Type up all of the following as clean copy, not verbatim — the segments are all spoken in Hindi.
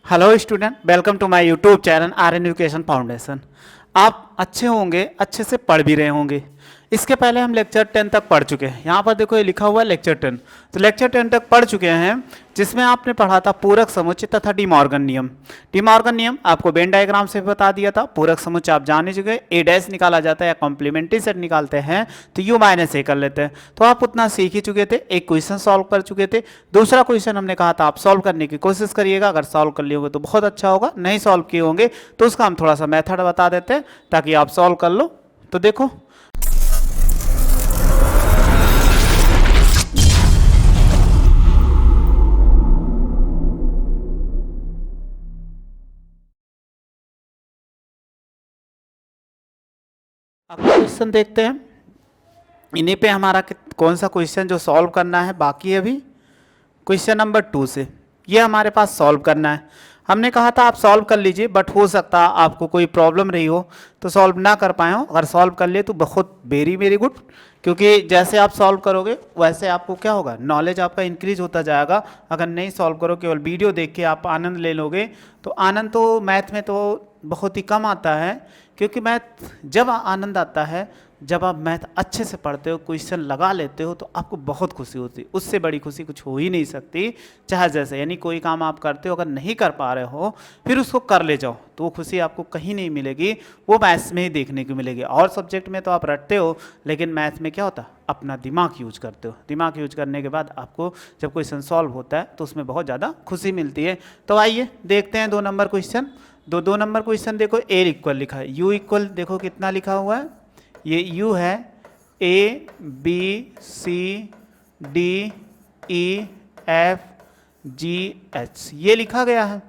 Hello student, welcome to my YouTube channel Aryan education foundation. आप अच्छे होंगे, अच्छे से पढ़ भी रहे होंगे। इसके पहले हम लेक्चर 10 तक पढ़ चुके हैं। यहाँ पर देखो ये लिखा हुआ है लेक्चर 10। तो लेक्चर 10 तक पढ़ चुके हैं, जिसमें आपने पढ़ा था पूरक समुच्चय तथा डी मॉर्गन नियम। डी मॉर्गन नियम आपको वेन डायग्राम से बता दिया था। पूरक समुच्चय आप जान ही चुके, ए डैश निकाला जाता है या कॉम्प्लीमेंट्री सेट निकालते हैं तो यू माइनस ए कर लेते हैं। तो आप उतना सीख ही चुके थे, एक क्वेश्चन सॉल्व कर चुके थे। दूसरा क्वेश्चन हमने कहा था आप सॉल्व करने की कोशिश करिएगा, अगर सॉल्व कर लिए होंगे तो बहुत अच्छा होगा, नहीं सॉल्व किए होंगे तो उसका हम थोड़ा सा मेथड बता देते हैं ताकि आप सॉल्व कर लो। तो देखो अब क्वेश्चन देखते हैं। इन्हीं पे हमारा कौन सा क्वेश्चन जो सॉल्व करना है बाकी है अभी। क्वेश्चन नंबर 2 से ये हमारे पास सॉल्व करना है। हमने कहा था आप सॉल्व कर लीजिए, बट हो सकता है आपको कोई प्रॉब्लम रही हो तो सॉल्व ना कर पाए हो। अगर सॉल्व कर लिए तो बहुत वेरी गुड, क्योंकि जैसे आप सॉल्व करोगे वैसे आपको क्या होगा, नॉलेज आपका इंक्रीज होता जाएगा। अगर नहीं सॉल्व करो, केवल वीडियो देख के आप आनंद ले लोगे तो आनंद तो मैथ में तो बहुत ही कम आता है। क्योंकि मैथ जब आनंद आता है जब आप मैथ अच्छे से पढ़ते हो, क्वेश्चन लगा लेते हो तो आपको बहुत खुशी होती है। उससे बड़ी खुशी कुछ हो ही नहीं सकती। चाहे जैसे यानी कोई काम आप करते हो, अगर नहीं कर पा रहे हो फिर उसको कर ले जाओ तो वो खुशी आपको कहीं नहीं मिलेगी, वो मैथ्स में ही देखने को मिलेगी। और सब्जेक्ट में तो आप रटते हो, लेकिन मैथ में क्या होता है, अपना दिमाग यूज करते हो। दिमाग यूज करने के बाद आपको जब क्वेश्चन सॉल्व होता है तो उसमें बहुत ज़्यादा खुशी मिलती है। तो आइए देखते हैं 2 नंबर क्वेश्चन। दो नंबर क्वेश्चन देखो, ए इक्वल लिखा है, यू इक्वल देखो कितना लिखा हुआ है, ये u है, A B C D E F G H ये लिखा गया है।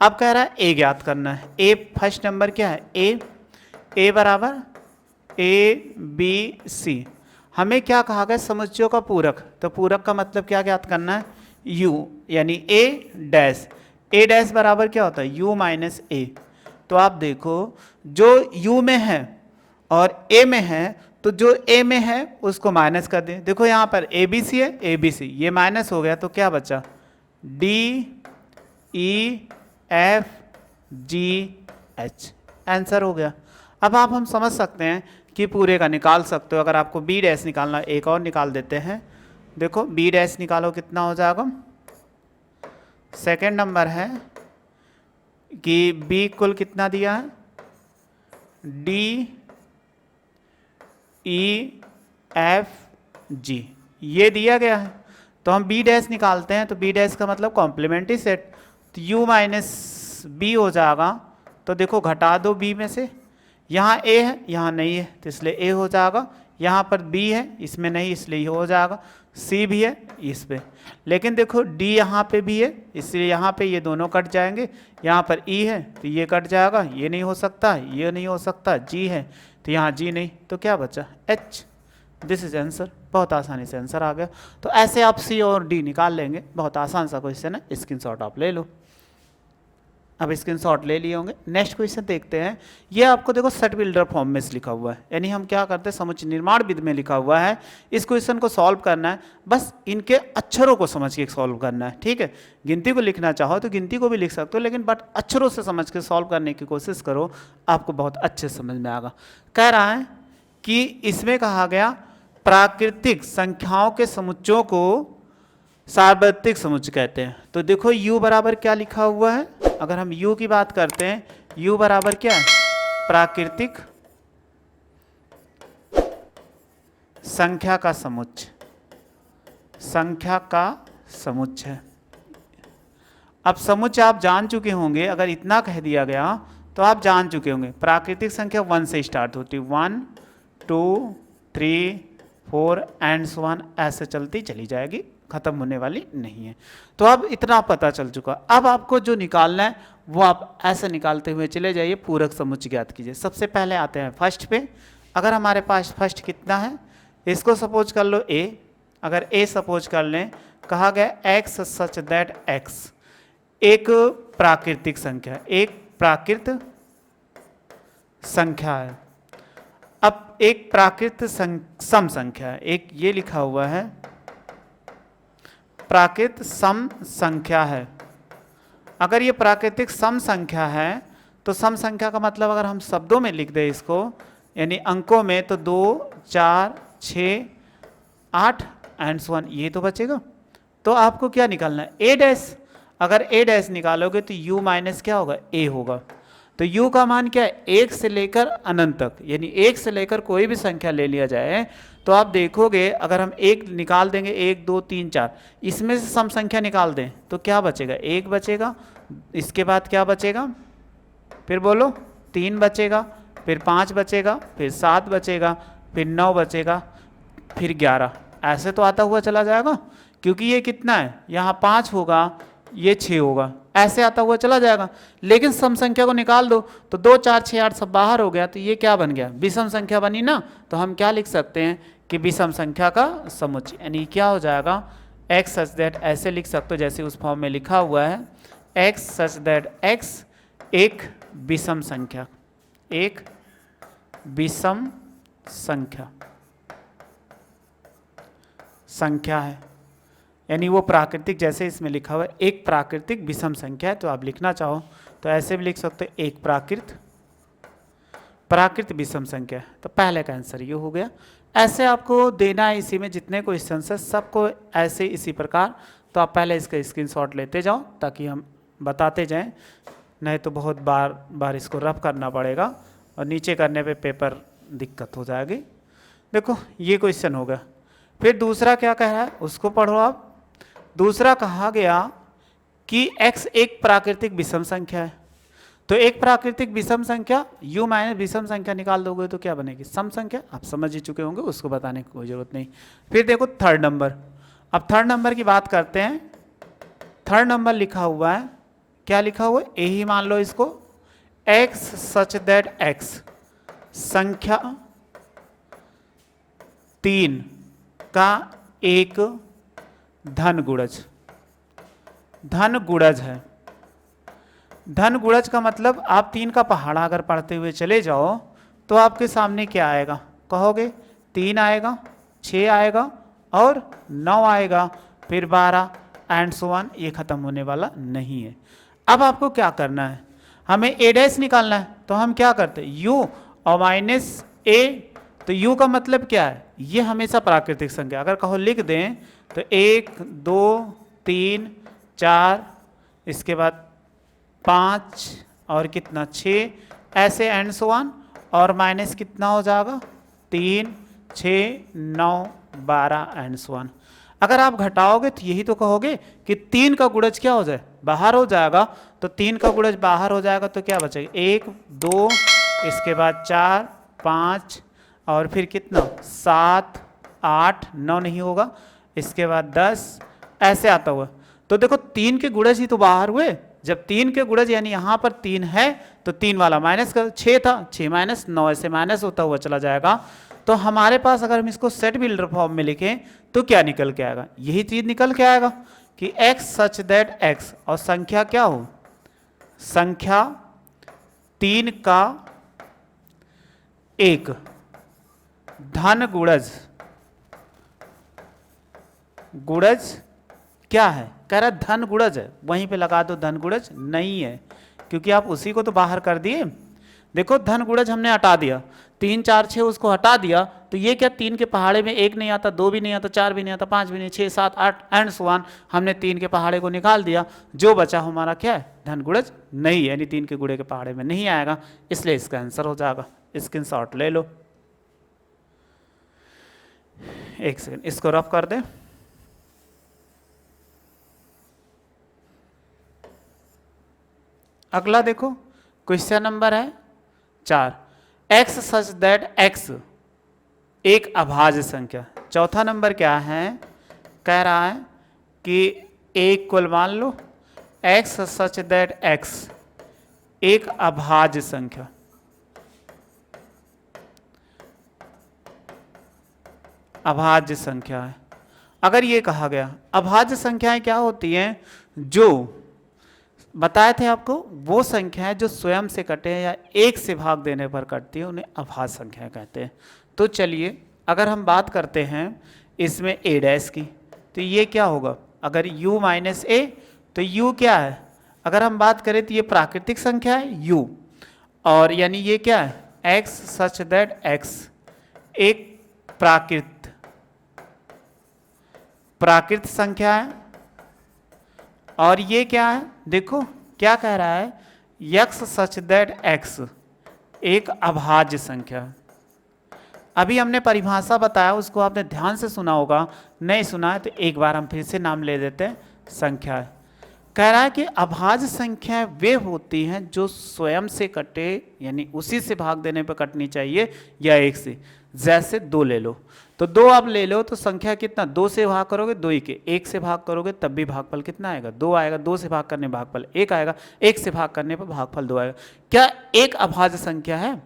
अब कह रहा है ए ज्ञात करना है। ए फर्स्ट नंबर क्या है, ए बराबर ए बी सी। हमें क्या कहा गया, समुच्चयों का पूरक। तो पूरक का मतलब क्या ज्ञात करना है, u यानी ए डैश। ए डैश बराबर क्या होता है, u माइनस ए। तो आप देखो जो u में है और a में है, तो जो a में है उसको माइनस कर दें। देखो यहाँ पर ए बी सी है, ए बी सी ये माइनस हो गया तो क्या बचा, D E F G H, answer हो गया। अब आप हम समझ सकते हैं कि पूरे का निकाल सकते हो। अगर आपको बी डैश निकालना, एक और निकाल देते हैं। देखो बी डैश निकालो कितना हो जाएगा। सेकंड नंबर है कि b इक्वल कितना दिया है, डी ई एफ जी ये दिया गया है। तो हम बी डैश निकालते हैं, तो बी डैश का मतलब कॉम्प्लीमेंट्री सेट, तो u माइनस बी हो जाएगा। तो देखो घटा दो b में से, यहाँ a है यहाँ नहीं है तो इसलिए a हो जाएगा, यहाँ पर b है इसमें नहीं इसलिए ये हो जाएगा, c भी है इस पे, लेकिन देखो d यहाँ पे भी है इसलिए यहाँ पे ये दोनों कट जाएंगे। यहाँ पर e है तो ये कट जाएगा, ये नहीं हो सकता, ये नहीं हो सकता, g है तो यहाँ g नहीं, तो क्या बचा h। This is answer. बहुत आसानी से आंसर आ गया। तो ऐसे आप c और d निकाल लेंगे, बहुत आसान सा क्वेश्चन है, स्क्रीनशॉट आप ले लो। अब स्क्रीनशॉट ले लिए होंगे। नेक्स्ट क्वेश्चन देखते हैं। ये आपको देखो सेट बिल्डर फॉर्म में लिखा हुआ है, यानी हम क्या करते हैं, समुच्चय निर्माण विधि में लिखा हुआ है। इस क्वेश्चन को सॉल्व करना है, बस इनके अक्षरों को समझ के सॉल्व करना है, ठीक है। गिनती को लिखना चाहो तो गिनती को भी लिख सकते हो, लेकिन बट अक्षरों से समझ के सॉल्व करने की कोशिश करो, आपको बहुत अच्छे समझ में आएगा। कह रहा है कि इसमें कहा गया प्राकृतिक संख्याओं के समुच्चयों को सार्वत्रिक समुच्चय कहते हैं। तो देखो u बराबर क्या लिखा हुआ है, अगर हम u की बात करते हैं, u बराबर क्या है, प्राकृतिक संख्या का समुच्चय, संख्या का समुच्चय। अब समुच्चय आप जान चुके होंगे, अगर इतना कह दिया गया तो आप जान चुके होंगे प्राकृतिक संख्या 1 से स्टार्ट होती है, 1 2 3 4 एंड सो ऑन, ऐसे चलती चली जाएगी, खत्म होने वाली नहीं है। तो अब इतना पता चल चुका। अब आपको जो निकालना है वो आप ऐसे निकालते हुए चले जाइए, पूरक समुच्चय ज्ञात कीजिए। सबसे पहले आते हैं फर्स्ट पे। अगर हमारे पास फर्स्ट कितना है, इसको सपोज कर लो a, अगर a सपोज कर लें, कहा गया x सच दैट x एक प्राकृतिक संख्या है, एक प्राकृत संख्या है। अब एक प्राकृत सम संख्या है, एक ये लिखा हुआ है प्राकृत सम संख्या है। अगर ये प्राकृतिक सम संख्या है तो सम संख्या का मतलब अगर हम शब्दों में लिख दें इसको, यानी अंकों में, तो 2, 4, 6, 8 एंड सो ऑन, ये तो बचेगा। तो आपको क्या निकालना है? ए डैश। अगर ए डैश निकालोगे तो यू माइनस क्या होगा? ए होगा। तो u का मान क्या है? 1 से लेकर अनंत तक, यानी 1 से लेकर कोई भी संख्या ले लिया जाए तो आप देखोगे अगर हम 1 निकाल देंगे, 1, 2, 3, 4, इसमें से सम संख्या निकाल दें तो क्या बचेगा? 1 बचेगा। इसके बाद क्या बचेगा? फिर बोलो। 3 बचेगा, फिर 5 बचेगा, फिर 7 बचेगा, फिर 9 बचेगा, फिर 11। ऐसे तो आता हुआ चला जाएगा, क्योंकि ये कितना है? यहाँ 5 होगा, ये 6 होगा, ऐसे आता हुआ चला जाएगा। लेकिन सम संख्या को निकाल दो तो 2, 4, 6, 8 सब बाहर हो गया, तो ये क्या बन गया? विषम संख्या बनी ना। तो हम क्या लिख सकते हैं कि विषम संख्या का समुच्चय, यानी क्या हो जाएगा? x सच दैट, ऐसे लिख सकते हो जैसे उस फॉर्म में लिखा हुआ है, x सच दैट x एक विषम संख्या, एक विषम संख्या है, यानी वो प्राकृतिक, जैसे इसमें लिखा हुआ है एक प्राकृतिक विषम संख्या है। तो आप लिखना चाहो तो ऐसे भी लिख सकते हो, एक प्राकृत विषम संख्या। तो पहले का आंसर ये हो गया। ऐसे आपको देना है, इसी में जितने क्वेश्चन है सबको ऐसे इसी प्रकार। तो आप पहले इसका स्क्रीनशॉट लेते जाओ ताकि हम बताते जाएं, नहीं तो बहुत बार इसको रफ करना पड़ेगा और नीचे करने पे पेपर दिक्कत हो जाएगी। देखो ये क्वेश्चन हो गया। फिर दूसरा क्या कह रहा है उसको पढ़ो आप। दूसरा कहा गया कि x एक प्राकृतिक विषम संख्या है। तो एक प्राकृतिक विषम संख्या u माइनस विषम संख्या निकाल दोगे तो क्या बनेगी? सम संख्या। आप समझ ही चुके होंगे, उसको बताने की कोई जरूरत नहीं। फिर देखो थर्ड नंबर। अब थर्ड नंबर की बात करते हैं। थर्ड नंबर लिखा हुआ है, क्या लिखा हुआ है? यही मान लो इसको, x सच दैट x संख्या 3 का एक धन गुणज है। धन गुणज का मतलब आप 3 का पहाड़ा अगर पढ़ते हुए चले जाओ तो आपके सामने क्या आएगा? कहोगे 3 आएगा, 6 आएगा और 9 आएगा, फिर 12 एंड सो ऑन, ये खत्म होने वाला नहीं है। अब आपको क्या करना है? हमें ए डैश निकालना है। तो हम क्या करते हैं? u और माइनस ए। तो u का मतलब क्या है? ये हमेशा प्राकृतिक संख्या। अगर कहो लिख दें तो 1, 2, 3, 4, इसके बाद 5 और कितना 6, ऐसे एंड सो ऑन, और माइनस कितना हो जाएगा? 3, 6, 9, 12 एंड सो ऑन। अगर आप घटाओगे तो यही तो कहोगे कि 3 का गुणज क्या हो जाए? बाहर हो जाएगा। तो 3 का गुणज बाहर हो जाएगा तो क्या बचेगा? 1, 2, इसके बाद 4, 5 और फिर कितना? 7, 8, 9 नहीं होगा, इसके बाद 10, ऐसे आता हुआ। तो देखो 3 के गुणज ही तो बाहर हुए। जब 3 के गुणज, यानी यहाँ पर 3 है तो 3 वाला माइनस कर, 6 था, 6 माइनस 9, ऐसे माइनस होता हुआ चला जाएगा। तो हमारे पास अगर हम इसको सेट बिल्डर फॉर्म में लिखें तो क्या निकल के आएगा? यही चीज निकल के आएगा कि x सच दैट x, और संख्या क्या हो? संख्या 3 का एक धन गुणज क्या है? कह रहा धन गुणज है, वहीं पे लगा दो धन गुणज नहीं है, क्योंकि आप उसी को तो बाहर कर दिए। देखो धन गुणज हमने हटा दिया, 3, 4, 6 उसको हटा दिया, तो ये क्या? 3 के पहाड़े में 1 नहीं आता, 2 भी नहीं आता, 4 भी नहीं आता, 5 भी नहीं, 6, 7, 8 एंड सो ऑन। हमने 3 के पहाड़े को निकाल दिया, जो बचा हमारा क्या है? धन गुणज नहीं, यानी 3 के गुणे के पहाड़े में नहीं आएगा, इसलिए इसका आंसर हो जाएगा। स्क्रीनशॉट ले लो। एक सेकंड, इसको रफ कर दे। अगला देखो, क्वेश्चन नंबर है 4, x सच दैट x एक अभाज्य संख्या। चौथा नंबर क्या है? कह रहा है कि एक कुल मान लो x सच दैट x एक अभाज्य संख्या। अभाज्य संख्या है। अगर ये कहा गया, अभाज्य संख्याएं क्या होती हैं? जो बताए थे आपको, वो संख्याएं जो स्वयं से कटे या एक से भाग देने पर कटती है, उन्हें अभाज्य संख्या कहते हैं। तो चलिए अगर हम बात करते हैं इसमें a डैश की, तो ये क्या होगा? अगर u माइनस ए, तो u क्या है? अगर हम बात करें तो ये प्राकृतिक संख्या है u, और यानी ये क्या है x सच दैट x एक प्राकृत संख्या है, और ये क्या है देखो क्या कह रहा है x सच दैट x एक अभाज्य संख्या है। अभी हमने परिभाषा बताया, उसको आपने ध्यान से सुना होगा, नहीं सुना है तो एक बार हम फिर से नाम ले देते हैं। संख्या है, कह रहा है कि अभाज्य संख्याएं वे होती हैं जो स्वयं से कटे, यानी उसी से भाग देने पर कटनी चाहिए या एक से। जैसे 2 ले लो तो 2 आप ले लो तो संख्या कितना, 2 से भाग करोगे 2 ही के, 1 से भाग करोगे तब भी भागफल कितना आएगा 2 आएगा, 2 से भाग करने भागफल 1 आएगा, 1 से भाग करने पर भागफल 2 आएगा। क्या एक अभाज्य संख्या है?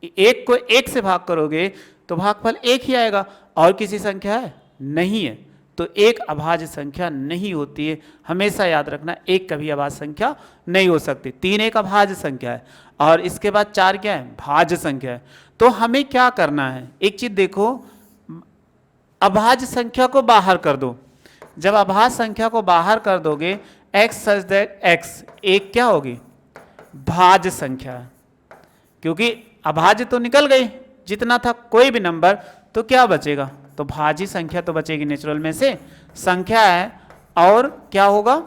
एक को 1 से भाग करोगे तो भागफल 1 ही आएगा, और किसी संख्या है? नहीं है। तो एक अभाज्य संख्या नहीं होती है, हमेशा याद रखना, एक कभी अभाज्य संख्या नहीं हो सकती। 3 एक अभाज्य संख्या है, और इसके बाद 4 क्या है? भाज्य संख्या है। तो हमें क्या करना है, एक चीज देखो, अभाज्य संख्या को बाहर कर दो। जब अभाज्य संख्या को बाहर कर दोगे x सच दैट x एक क्या होगी? भाज्य संख्या, क्योंकि अभाज्य तो निकल गई, जितना था कोई भी नंबर, तो क्या बचेगा? तो भाज्य संख्या तो बचेगी नेचुरल में से, संख्या है, और क्या होगा?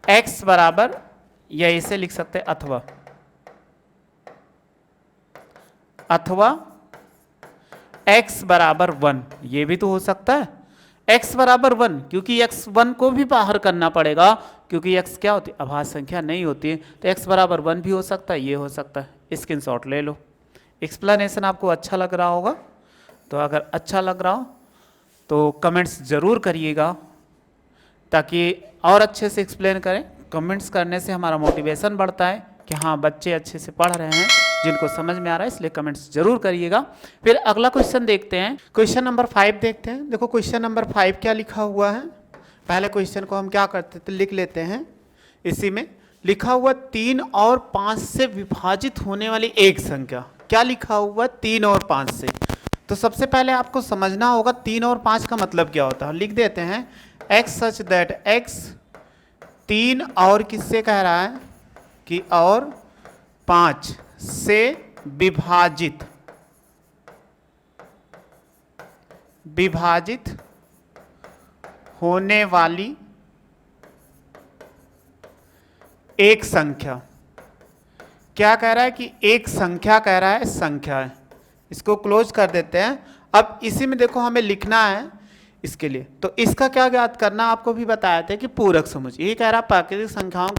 x बराबर, या इसे लिख सकते हैं अथवा x बराबर 1, ये भी तो हो सकता है। x बराबर 1, क्योंकि x 1 को भी बाहर करना पड़ेगा, क्योंकि x क्या होती है? अभाज्य संख्या नहीं होती है, तो x बराबर 1 भी हो सकता है, ये हो सकता है। स्क्रीनशॉट ले लो। एक्सप्लेनेशन आपको अच्छा लग रहा होगा, तो अगर अच्छा लग रहा हो तो कमेंट्स ज़रूर करिएगा, ताकि और अच्छे से एक्सप्लेन करें। कमेंट्स करने से हमारा मोटिवेशन बढ़ता है कि हाँ बच्चे अच्छे से पढ़ रहे हैं, जिनको समझ में आ रहा है, इसलिए कमेंट्स जरूर करिएगा। फिर अगला क्वेश्चन देखते हैं, क्वेश्चन नंबर 5 देखते हैं। देखो क्वेश्चन नंबर 5 क्या लिखा हुआ है। पहले क्वेश्चन को हम क्या करते थे, लिख लेते हैं। इसी में लिखा हुआ 3 और 5 से विभाजित होने वाली एक संख्या। क्या लिखा हुआ? 3 और 5 से। तो सबसे पहले आपको समझना होगा 3 और 5 का मतलब क्या होता है। लिख देते हैं x सच दैट x 3 और किससे कह रहा है कि और 5 से विभाजित होने वाली एक संख्या। क्या कह रहा है कि एक संख्या कह रहा है, संख्या है। इसको क्लोज कर देते हैं। अब इसी में देखो हमें लिखना है इसके लिए, तो इसका क्या ज्ञात करना, आपको भी बताया था कि पूरक समुच्चय। ये कह रहा है प्राकृतिक संख्याओं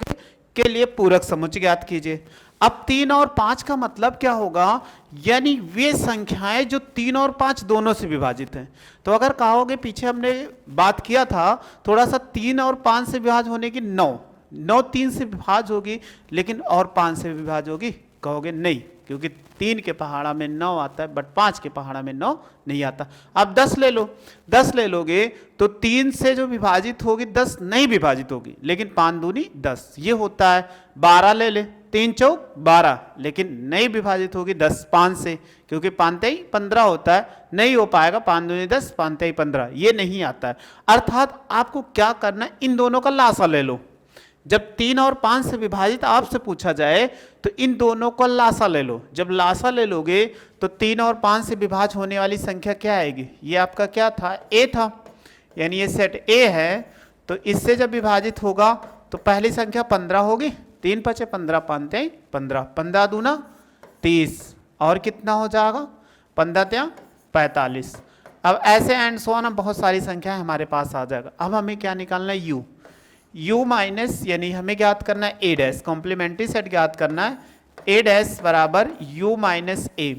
के लिए पूरक समुच्चय ज्ञात कीजिए। अब 3 और 5 का मतलब क्या होगा, यानी वे संख्याएं जो 3 और 5 दोनों से विभाजित हैं। तो अगर कहोगे, पीछे हमने बात किया था थोड़ा सा, 3 और 5 से विभाज्य होने की 9 3 से विभाज्य होगी, लेकिन और 5 से विभाज्य होगी, कहोगे नहीं, क्योंकि 3 के पहाड़ा में 9 आता है, बट 5 के पहाड़ा में 9 नहीं आता। अब 10 ले लो, 10 ले लोगे तो 3 से जो विभाजित होगी 10 नहीं विभाजित होगी, लेकिन 5 दूनी 10 ये होता है। 12 ले ले, 3 चौक 12, लेकिन नहीं विभाजित होगी 10 5 से, क्योंकि 5 तेई 15 होता है, नहीं हो पाएगा। 5 दूनी 10, 5 तेई 15, ये नहीं आता है। अर्थात आपको क्या करना है, इन दोनों का लासा ले लो। जब 3 और 5 से विभाजित आपसे पूछा जाए तो इन दोनों का लासा ले लो। जब लासा ले लोगे तो 3 और 5 से विभाज्य होने वाली संख्या क्या आएगी, ये आपका क्या था, a था, यानी ये सेट a है। तो इससे जब विभाजित होगा तो पहली संख्या 15 होगी, 3 पचे 15, 5 तेई 15, 15 दूना 30, और कितना हो जाएगा 15 त्या 45। अब ऐसे एंड सो ऑन बहुत सारी संख्या हमारे पास आ जाएगा। अब हमें क्या निकालना है, u माइनस, यानी हमें ज्ञात करना है a डैश, कॉम्प्लीमेंट्री सेट ज्ञात करना है, a डैश बराबर u माइनस a,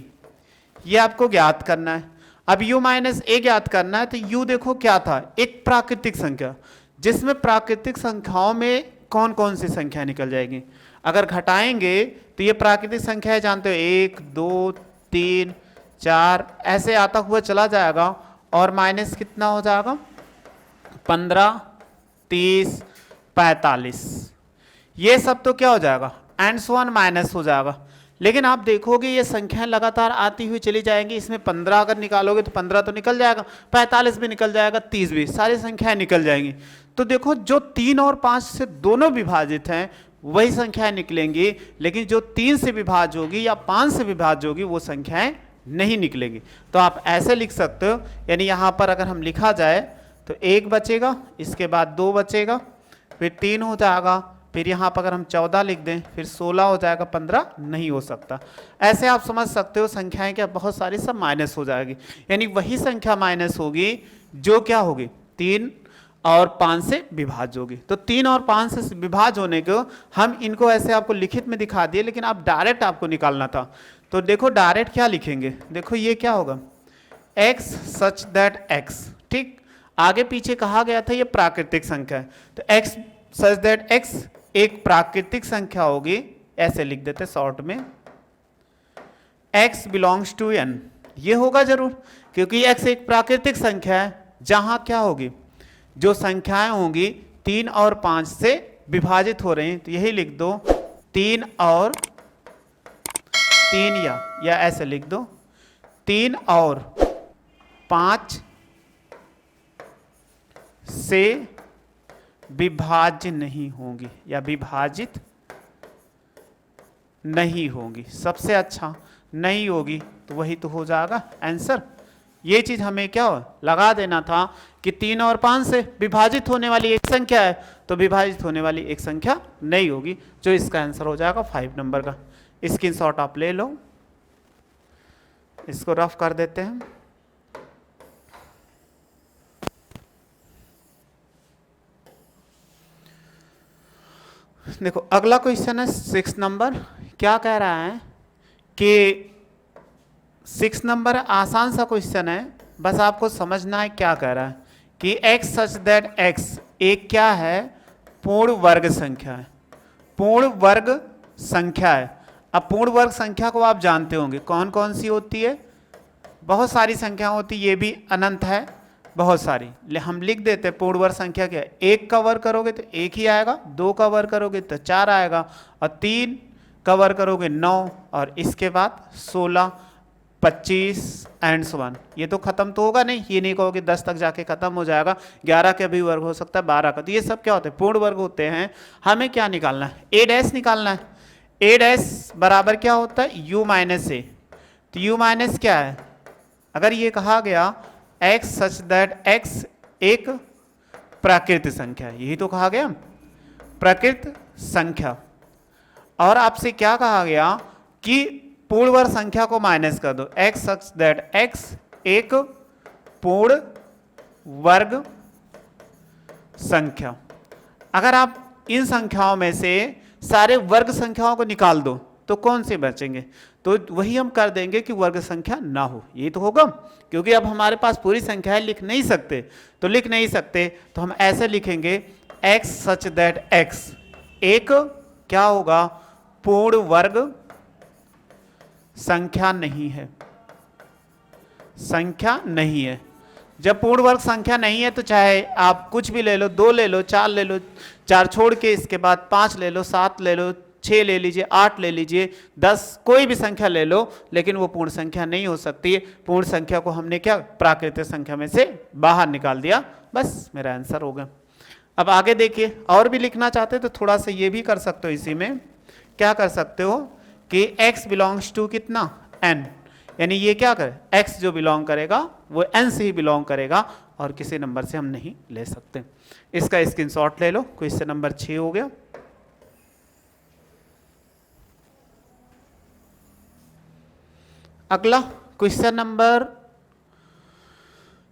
ये आपको ज्ञात करना है। अब u माइनस a ज्ञात करना है, तो u देखो क्या था, एक प्राकृतिक संख्या, जिसमें प्राकृतिक संख्याओं में कौन कौन सी संख्या निकल जाएगी। अगर घटाएंगे तो ये प्राकृतिक संख्या है, जानते हो 1 2 3 4 ऐसे आता हुआ चला जाएगा, और माइनस कितना हो जाएगा 15 30 45, ये सब तो क्या हो जाएगा एंड सो ऑन माइनस हो जाएगा। लेकिन आप देखोगे ये संख्याएं लगातार आती हुई चली जाएंगी। इसमें 15 अगर निकालोगे तो 15 तो निकल जाएगा, 45 भी निकल जाएगा, 30 भी, सारी संख्याएं निकल जाएंगी। तो देखो जो 3 और 5 से दोनों विभाजित हैं वही संख्याएं निकलेंगी, लेकिन जो 3 से विभाज्य होगी या 5 से विभाज्य होगी वो संख्याएं नहीं निकलेंगी। तो आप ऐसे लिख सकते हो, यानी यहाँ पर अगर हम लिखा जाए तो 1 बचेगा, इसके बाद 2 बचेगा, फिर 3 हो जाएगा, फिर यहाँ पर अगर हम 14 लिख दें, फिर 16 हो जाएगा, 15 नहीं हो सकता। ऐसे आप समझ सकते हो संख्याएं क्या बहुत सारी सब माइनस हो जाएगी, यानी वही संख्या माइनस होगी जो क्या होगी 3 और 5 से विभाज्य होगी। तो 3 और 5 से विभाज्य होने को हम इनको ऐसे आपको लिखित में दिखा दिए, लेकिन आप डायरेक्ट आपको निकालना था। तो देखो डायरेक्ट क्या लिखेंगे, देखो ये क्या होगा x सच दैट x, ठीक, आगे पीछे कहा गया था ये प्राकृतिक संख्या है, तो x सच दैट x एक प्राकृतिक संख्या होगी, ऐसे लिख देते शॉर्ट में, x बिलोंग्स टू n, ये होगा जरूर क्योंकि x एक प्राकृतिक संख्या है जहां क्या होगी जो संख्याएं होंगी 3 और 5 से विभाजित हो रही हैं, तो यही लिख दो 3 और 3 या ऐसे लिख दो 3 और 5 से विभाज्य नहीं होंगी या विभाजित नहीं होंगी। सबसे अच्छा नहीं होगी तो वही तो हो जाएगा आंसर। ये चीज हमें क्या लगा देना था कि 3 और 5 से विभाजित होने वाली एक संख्या है तो विभाजित होने वाली एक संख्या नहीं होगी, जो इसका आंसर हो जाएगा 5 नंबर का। स्क्रीनशॉट आप ले लो, इसको रफ कर देते हैं। देखो अगला क्वेश्चन है 6 नंबर। क्या कह रहा है कि 6 नंबर आसान सा क्वेश्चन है, बस आपको समझना है क्या कह रहा है कि x सच दैट x एक क्या है पूर्ण वर्ग संख्या है, पूर्ण वर्ग संख्या है। अब पूर्ण वर्ग संख्या को आप जानते होंगे कौन कौन सी होती है, बहुत सारी संख्या होती है, ये भी अनंत है बहुत सारी, हम लिख देते हैं पूर्ण वर्ग संख्या क्या है, 1 का वर्ग करोगे तो 1 ही आएगा, 2 का वर्ग करोगे तो 4 आएगा, और 3 का वर्ग करोगे 9, और इसके बाद 16, 25 एंड सो ऑन। ये तो खत्म तो होगा नहीं, ये नहीं कहोगे 10 तक जाके खत्म हो जाएगा, 11 का भी वर्ग हो सकता है, 12 का, तो ये सब क्या होते हैं पूर्ण वर्ग होते हैं। हमें क्या निकालना है, ए डैश निकालना है। ए डैश बराबर क्या होता है u माइनस ए, तो u माइनस क्या है, अगर ये कहा गया x सच दैट x एक प्राकृतिक संख्या है, यही तो कहा गया प्राकृतिक संख्या, और आपसे क्या कहा गया कि पूर्ण वर्ग संख्या को माइनस कर दो, x सच दैट x एक पूर्ण वर्ग संख्या। अगर आप इन संख्याओं में से सारे वर्ग संख्याओं को निकाल दो तो कौन से बचेंगे, तो वही हम कर देंगे कि वर्ग संख्या ना हो, ये तो होगा, क्योंकि अब हमारे पास पूरी संख्याएं लिख नहीं सकते, तो लिख नहीं सकते तो हम ऐसे लिखेंगे x सच दैट x एक क्या होगा पूर्ण वर्ग संख्या नहीं है, संख्या नहीं है। जब पूर्ण वर्ग संख्या नहीं है तो चाहे आप कुछ भी ले लो, 2 ले लो, 4 ले लो, 4 छोड़ के इसके बाद 5 ले लो, 7 ले लो, 6 ले लीजिए, 8 ले लीजिए, 10, कोई भी संख्या ले लो, लेकिन वो पूर्ण संख्या नहीं हो सकती है। पूर्ण संख्या को हमने क्या प्राकृतिक संख्या में से बाहर निकाल दिया, बस मेरा आंसर हो गया। अब आगे देखिए, और भी लिखना चाहते तो थोड़ा सा ये भी कर सकते हो, इसी में क्या कर सकते हो कि x बिलोंग्स टू कितना n, यानी ये क्या करे x जो बिलोंग करेगा वो n से ही बिलोंग करेगा और किसी नंबर से हम नहीं ले सकते। इसका स्क्रीनशॉट ले लो, क्वेश्चन नंबर 6 हो गया। अगला क्वेश्चन नंबर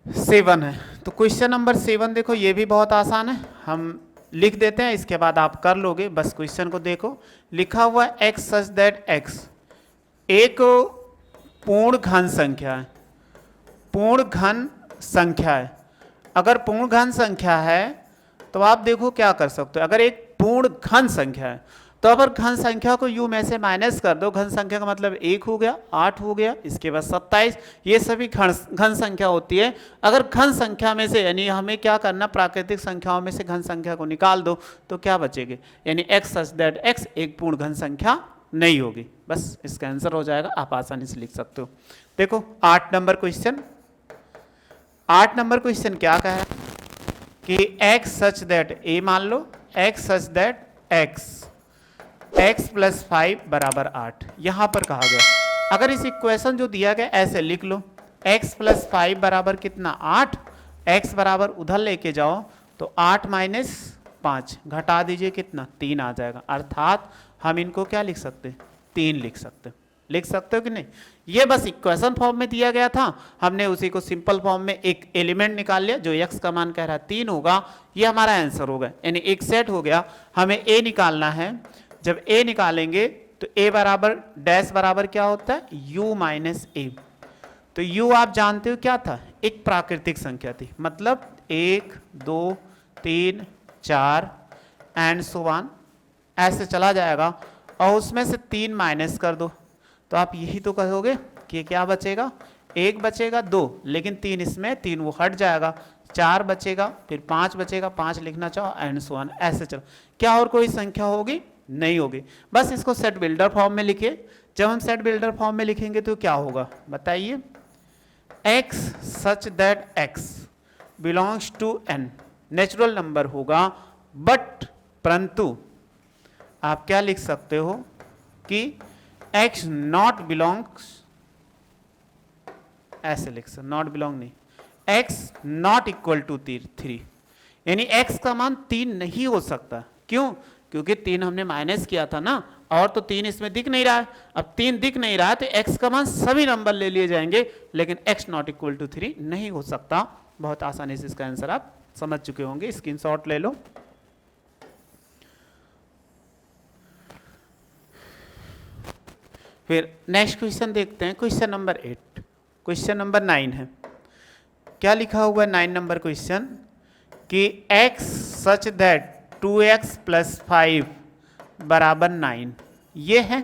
7 है। तो क्वेश्चन नंबर 7 देखो ये भी बहुत आसान है, हम लिख देते हैं, इसके बाद आप कर लोगे। बस क्वेश्चन को देखो, लिखा हुआ है x सच दैट x एक पूर्ण घन संख्या है, पूर्ण घन संख्या है। अगर पूर्ण घन संख्या है तो आप देखो क्या कर सकते हो, अगर एक पूर्ण घन संख्या है तो अगर घन संख्या को u में से माइनस कर दो, घन संख्या का मतलब 1 हो गया, 8 हो गया, इसके बाद 27, ये सभी घन संख्या होती है। अगर घन संख्या में से, यानी हमें क्या करना, प्राकृतिक संख्याओं में से घन संख्या को निकाल दो तो क्या बचेगी, यानी x सच दैट x एक पूर्ण घन संख्या नहीं होगी। बस इसका आंसर हो जाएगा, आप आसानी से लिख सकते हो। देखो 8 नंबर क्वेश्चन, 8 नंबर क्वेश्चन क्या कह रहा है कि x सच दैट, ए मान लो x such that x plus 5 बराबर 8, यहां पर कहा गया। अगर इस इक्वेशन जो दिया गया ऐसे लिख लो, x प्लस 5 बराबर कितना 8, x बराबर उधर लेके जाओ तो 8 माइनस 5 घटा दीजिए कितना 3 आ जाएगा, अर्थात हम इनको क्या लिख सकते, 3 लिख सकते हो कि नहीं। ये बस इक्वेशन फॉर्म में दिया गया था, हमने उसी को सिंपल फॉर्म में एक एलिमेंट निकाल लिया जो x का मान कह रहा है 3 होगा, ये हमारा आंसर होगा, यानी एक सेट हो गया। हमें a निकालना है, जब a निकालेंगे तो a बराबर डैश बराबर क्या होता है u माइनस ए। तो u आप जानते हो क्या था, एक प्राकृतिक संख्या थी, मतलब 1 2 3 4 एंड सो ऑन ऐसे चला जाएगा, और उसमें से 3 माइनस कर दो तो आप यही तो कहोगे कि क्या बचेगा, 1 बचेगा 2, लेकिन 3 इसमें 3 वो हट जाएगा, 4 बचेगा, फिर 5 बचेगा, 5 लिखना चाहो एंड सो ऑन ऐसे चलो। क्या और कोई संख्या होगी, नहीं होगी। बस इसको सेट बिल्डर फॉर्म में लिखे। जब हम सेट बिल्डर फॉर्म में लिखेंगे तो क्या होगा बताइए, x such that x belongs to n natural number होगा, बट परंतु आप क्या लिख सकते हो कि x नॉट बिलोंग्स, ऐसे लिख सकते, नॉट बिलोंग नहीं, x नॉट इक्वल टू 3, यानी x का मान 3 नहीं हो सकता। क्यों, क्योंकि 3 हमने माइनस किया था ना, और तो 3 इसमें दिख नहीं रहा है। अब 3 दिख नहीं रहा है तो x का मान सभी नंबर ले लिए जाएंगे, लेकिन x नॉट इक्वल टू 3 नहीं हो सकता। बहुत आसानी से इसका आंसर आप समझ चुके होंगे, स्क्रीनशॉट ले लो। फिर नेक्स्ट क्वेश्चन देखते हैं, क्वेश्चन नंबर 8, क्वेश्चन नंबर 9 है। क्या लिखा हुआ है 9 नंबर क्वेश्चन कि x such that 2x plus 5 बराबर 9, ये है।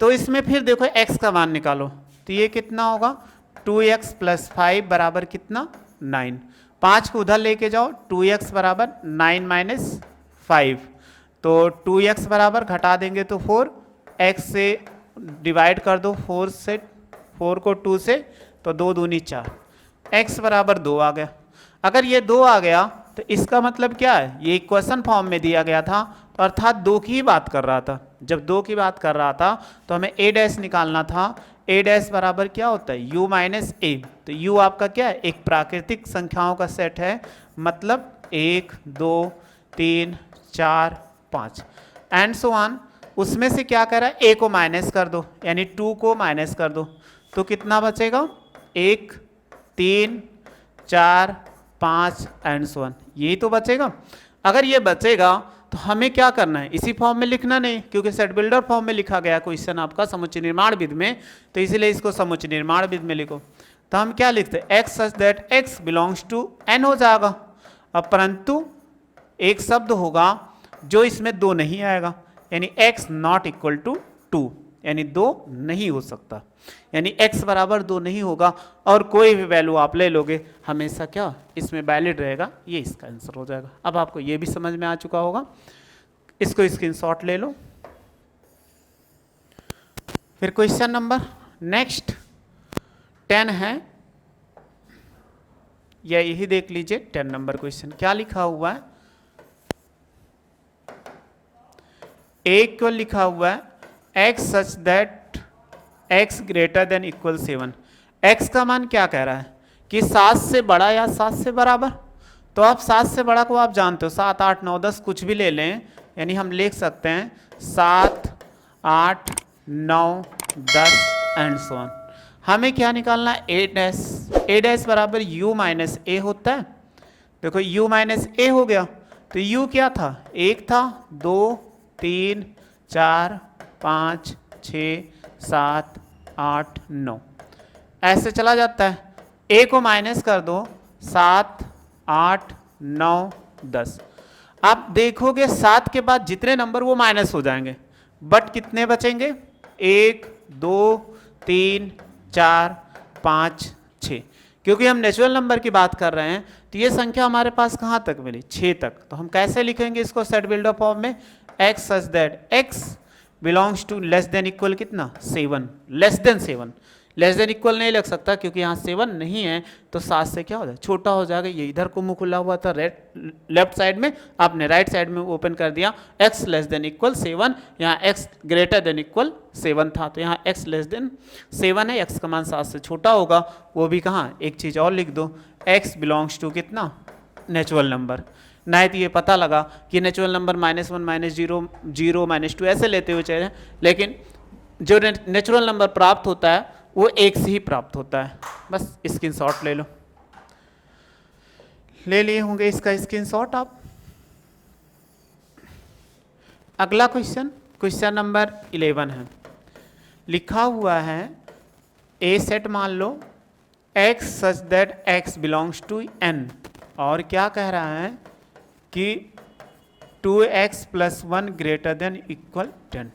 तो इसमें फिर देखो x का मान निकालो, तो ये कितना होगा 2x प्लस 5 बराबर कितना 9, 5 को उधर लेके जाओ, 2x बराबर 9 माइनस 5, तो 2x बराबर घटा देंगे तो 4, x से डिवाइड कर दो 4 से, 4 को 2 से तो 2 दूनी 4, x बराबर 2 आ गया। अगर ये 2 आ गया तो इसका मतलब क्या है, ये इक्वेशन फॉर्म में दिया गया था, तो अर्थात 2 की ही बात कर रहा था। जब 2 की बात कर रहा था तो हमें a डैश निकालना था, a डैश बराबर क्या होता है u माइनस ए। तो u आपका क्या है, एक प्राकृतिक संख्याओं का सेट है, मतलब 1 2 3 4 5 एंड सो ऑन। उसमें से क्या कह रहा है, a को माइनस कर दो, यानी 2 को माइनस कर दो, तो कितना बचेगा 1 3 4 5 एंड सो ऑन, यही तो बचेगा। अगर ये बचेगा तो हमें क्या करना है, इसी फॉर्म में लिखना नहीं, क्योंकि सेट बिल्डर फॉर्म में लिखा गया क्वेश्चन आपका समुच्चय निर्माण विधि में, तो इसलिए इसको समुच्चय निर्माण विधि में लिखो। तो हम क्या लिखते हैं, x such that x belongs to n हो जाएगा। अब परंतु एक शब्द होगा जो इसमें 2 नहीं आएगा, यानी x नॉट इक्वल टू 2, यानी 2 नहीं हो सकता, यानी x बराबर 2 नहीं होगा, और कोई भी वैल्यू आप ले लोगे हमेशा क्या इसमें वैलिड रहेगा, ये इसका आंसर हो जाएगा। अब आपको ये भी समझ में आ चुका होगा, इसको स्क्रीनशॉट ले लो। फिर क्वेश्चन नंबर नेक्स्ट 10 है, या यही देख लीजिए 10 नंबर क्वेश्चन क्या लिखा हुआ है, एक को लिखा हुआ है x such that x greater than equal 7। x का मान क्या कह रहा है कि 7 से बड़ा या 7 से बराबर, तो आप 7 से बड़ा को आप जानते हो 7 8 9 10 कुछ भी ले लें, यानी हम लिख सकते हैं 7 8 9 10 एंड सो ऑन। हमें क्या निकालना है, a डैश बराबर u माइनस ए होता है। देखो u माइनस ए हो गया, तो u क्या था, 1 था, 2 3 4 5 6 7 8 9 ऐसे चला जाता है। a को माइनस कर दो, 7 8 9 10। आप देखोगे 7 के बाद जितने नंबर वो माइनस हो जाएंगे, बट कितने बचेंगे, 1 2 3 4 5 6। क्योंकि हम नेचुरल नंबर की बात कर रहे हैं तो ये संख्या हमारे पास कहाँ तक मिली, 6 तक। तो हम कैसे लिखेंगे इसको सेट बिल्डर फॉर्म में, x such that x belongs to less than equal कितना 7, less than 7, less than equal नहीं लग सकता क्योंकि यहाँ 7 नहीं है, तो 7 से क्या हो जाएगा, छोटा हो जाएगा। ये इधर को मुंह खुला हुआ था लेफ्ट साइड में, आपने राइट साइड में ओपन कर दिया। x लेस देन इक्वल 7, यहाँ x ग्रेटर देन इक्वल 7 था, तो यहाँ x लेस देन 7 है, x का मान 7 से छोटा होगा। वो भी कहाँ, एक चीज़ और लिख दो, x बिलोंग्स टू कितना, नेचुरल नंबर। नहीं तो ये पता लगा कि नेचुरल नंबर -1, -0, 0, -2 ऐसे लेते हुए चले, लेकिन जो नेचुरल नंबर प्राप्त होता है वो एक से ही प्राप्त होता है। बस स्क्रीनशॉट ले लो, ले लिए होंगे इसका स्क्रीनशॉट आप। अगला क्वेश्चन नंबर 11 है, लिखा हुआ है ए सेट मान लो x such that x belongs to n, और क्या कह रहा है कि 2x + 1 ग्रेटर देन इक्वल 10,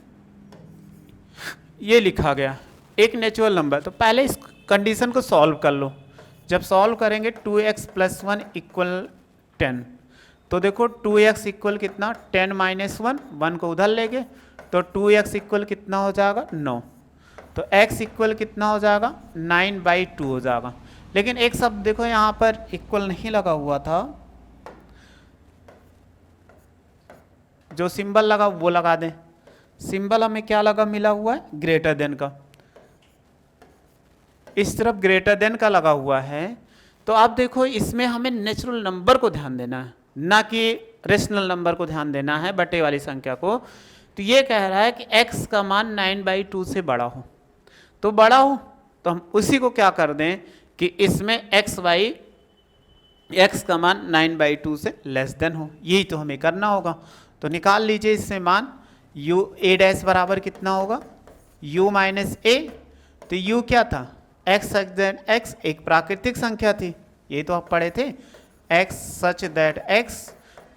ये लिखा गया एक नेचुरल नंबर। तो पहले इस कंडीशन को सॉल्व कर लो। जब सॉल्व करेंगे 2x + 1 = 10, तो देखो 2x इक्वल कितना, 10 - 1, 1 को उधर लेंगे तो 2x इक्वल कितना हो जाएगा, 9। तो x इक्वल कितना हो जाएगा, 9/2 हो जाएगा। लेकिन एक शब्द देखो यहाँ पर इक्वल नहीं लगा हुआ था, जो सिंबल लगा वो लगा दें। सिंबल हमें क्या लगा मिला हुआ है, ग्रेटर देन का, इस तरफ ग्रेटर देन का लगा हुआ है। तो आप देखो इसमें हमें नेचुरल नंबर को ध्यान देना है, ना कि रेशनल नंबर को ध्यान देना है, बटे वाली संख्या को। तो ये कह रहा है कि x का मान 9/2 से बड़ा हो, तो बड़ा हो तो हम उसी को क्या कर दें कि इसमें x का मान 9/2 से लेस देन हो, यही तो हमें करना होगा। तो निकाल लीजिए इससे मान, u a' बराबर कितना होगा, u - a। तो u क्या था, x सच दैट x एक प्राकृतिक संख्या थी, ये तो आप पढ़े थे, x such that x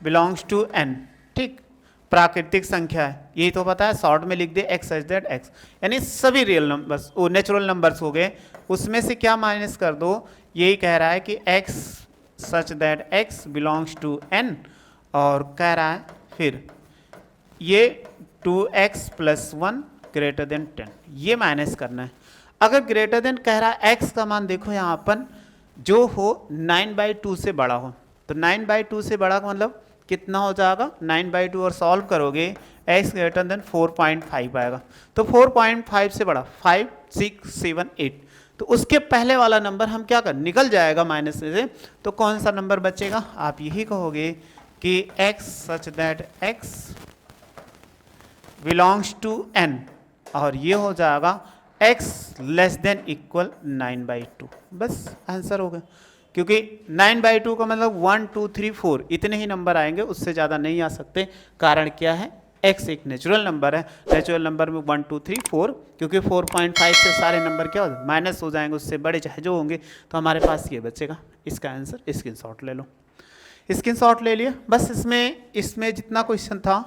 belongs to n, ठीक, प्राकृतिक संख्या है, यही तो पता है, शॉर्ट में लिख दे x सच दैट x, यानी सभी रियल नंबर्स वो नेचुरल नंबर्स हो गए, उसमें से क्या माइनस कर दो। यही कह रहा है कि x such that x belongs to n, और कह रहा है फिर ये 2x + 1 ग्रेटर देन 10, ये माइनस करना है। अगर ग्रेटर देन कह रहा है x का मान देखो यहाँ अपन जो हो 9/2 से बड़ा हो, तो 9/2 से बड़ा का मतलब कितना हो जाएगा, 9/2, और सॉल्व करोगे x ग्रेटर देन 4.5 आएगा। तो 4.5 से बड़ा 5, 6, 7, 8, तो उसके पहले वाला नंबर हम क्या कर निकल जाएगा माइनस से, तो कौन सा नंबर बचेगा, आप यही कहोगे कि x such that x belongs to n, और ये हो जाएगा x लेस देन इक्वल 9/2। बस आंसर हो गया, क्योंकि 9/2 का मतलब 1, 2, 3, 4 इतने ही नंबर आएंगे, उससे ज़्यादा नहीं आ सकते। कारण क्या है, x एक नेचुरल नंबर है, नेचुरल नंबर में 1, 2, 3, 4, क्योंकि 4.5 से सारे नंबर क्या हो माइनस हो जाएंगे, उससे बड़े चाहे जो होंगे, तो हमारे पास ये बचेगा। इसका आंसर स्क्रीनशॉट ले लो, स्क्रीनशॉट ले लिया। बस इसमें जितना क्वेश्चन था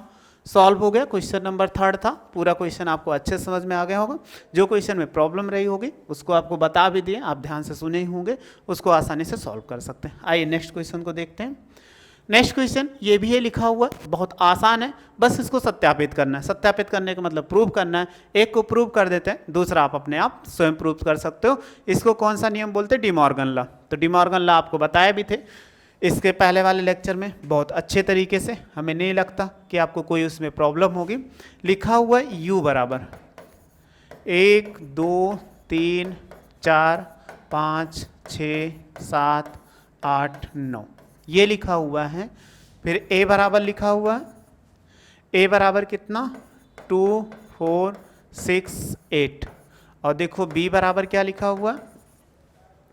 सॉल्व हो गया। क्वेश्चन नंबर 3 था, पूरा क्वेश्चन आपको अच्छे समझ में आ गया होगा। जो क्वेश्चन में प्रॉब्लम रही होगी उसको आपको बता भी दिए, आप ध्यान से सुने ही होंगे, उसको आसानी से सॉल्व कर सकते हैं। आइए नेक्स्ट क्वेश्चन को देखते हैं। नेक्स्ट क्वेश्चन ये भी है लिखा हुआ, बहुत आसान है, बस इसको सत्यापित करना है। सत्यापित करने का मतलब प्रूव करना है। एक को प्रूव कर देते हैं, दूसरा आप अपने आप स्वयं प्रूव कर सकते हो। इसको कौन सा नियम बोलते हैं, डिमॉर्गन लॉ। तो डिमॉर्गन लॉ आपको बताया भी थे इसके पहले वाले लेक्चर में बहुत अच्छे तरीके से, हमें नहीं लगता कि आपको कोई उसमें प्रॉब्लम होगी। लिखा हुआ है u बराबर 1, 2, 3, 4, 5, 6, 7, 8, 9 ये लिखा हुआ है। फिर a बराबर लिखा हुआ है, a बराबर कितना 2, 4, 6, 8, और देखो b बराबर क्या लिखा हुआ है,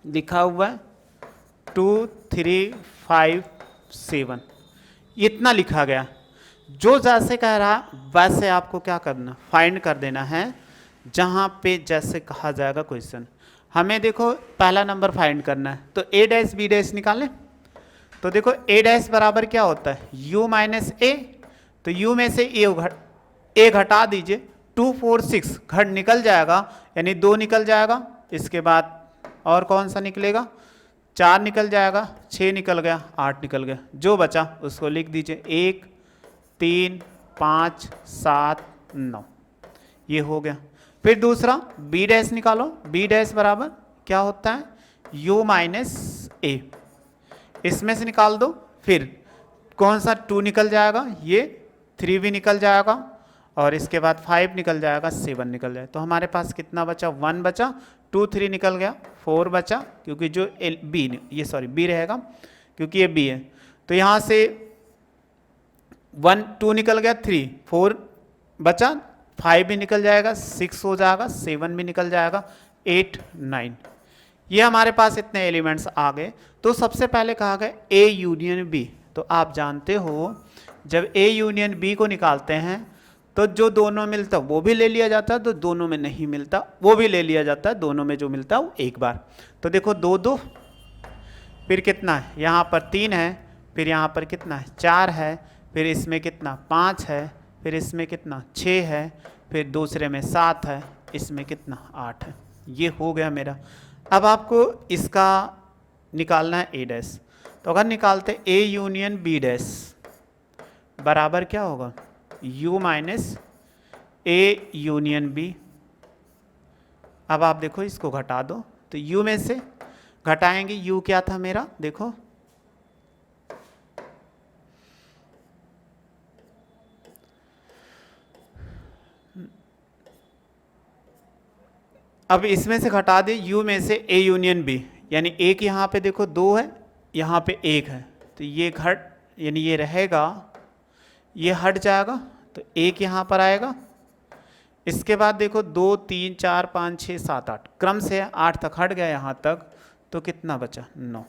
लिखा हुआ है 2, 3, 5, 7, इतना लिखा गया। जो जैसे कह रहा वैसे आपको क्या करना, फाइंड कर देना है जहाँ पे जैसे कहा जाएगा क्वेश्चन। हमें देखो पहला नंबर फाइंड करना है, तो a' b' निकालें। तो देखो a' बराबर क्या होता है, u - a, तो u में से a घटा दीजिए, 2, 4, 6 घट निकल जाएगा, यानी 2 निकल जाएगा। इसके बाद और कौन सा निकलेगा, 4 निकल जाएगा, 6 निकल गया, 8 निकल गया। जो बचा उसको लिख दीजिए 1, 3, 5, 7, 9। ये हो गया। फिर दूसरा बी डैश निकालो, बी डैश बराबर क्या होता है, u माइनस ए, इसमें से निकाल दो। फिर कौन सा 2 निकल जाएगा, ये 3 भी निकल जाएगा, और इसके बाद 5 निकल जाएगा, 7 निकल जाए। तो हमारे पास कितना बचा, 1 बचा, 2 3 निकल गया, 4 बचा, क्योंकि जो बी रहेगा क्योंकि ये बी है। तो यहाँ से 1 2 निकल गया, 3 4 बचा, 5 भी निकल जाएगा, 6 हो जाएगा, 7 भी निकल जाएगा, 8 9। ये हमारे पास इतने एलिमेंट्स आ गए। तो सबसे पहले कहा गया ए यूनियन बी। तो आप जानते हो जब ए यूनियन बी को निकालते हैं तो जो दोनों मिलता वो भी ले लिया जाता है, तो दोनों में नहीं मिलता वो भी ले लिया जाता है, दोनों में जो मिलता है वो एक बार। तो देखो 2 2, फिर कितना है, यहाँ पर 3 है, फिर यहाँ पर कितना है 4 है, फिर इसमें कितना 5 है, फिर इसमें कितना 6 है, फिर दूसरे में 7 है, इसमें कितना 8 है। ये हो गया मेरा। अब आपको इसका निकालना है ए डैश। तो अगर निकालते ए यूनियन बी डैश बराबर क्या होगा, u minus A union B. अब आप देखो इसको घटा दो, तो u में से घटाएंगे, u क्या था मेरा, देखो अब इसमें से घटा दे u में से a यूनियन b, यानी एक यहाँ पे देखो 2 है, यहाँ पे 1 है, तो ये घट यानी ये रहेगा, ये हट जाएगा, तो 1 यहाँ पर आएगा। इसके बाद देखो 2 3 4 5 6 7 8 क्रम से 8 तक हट गया यहाँ तक, तो कितना बचा 9।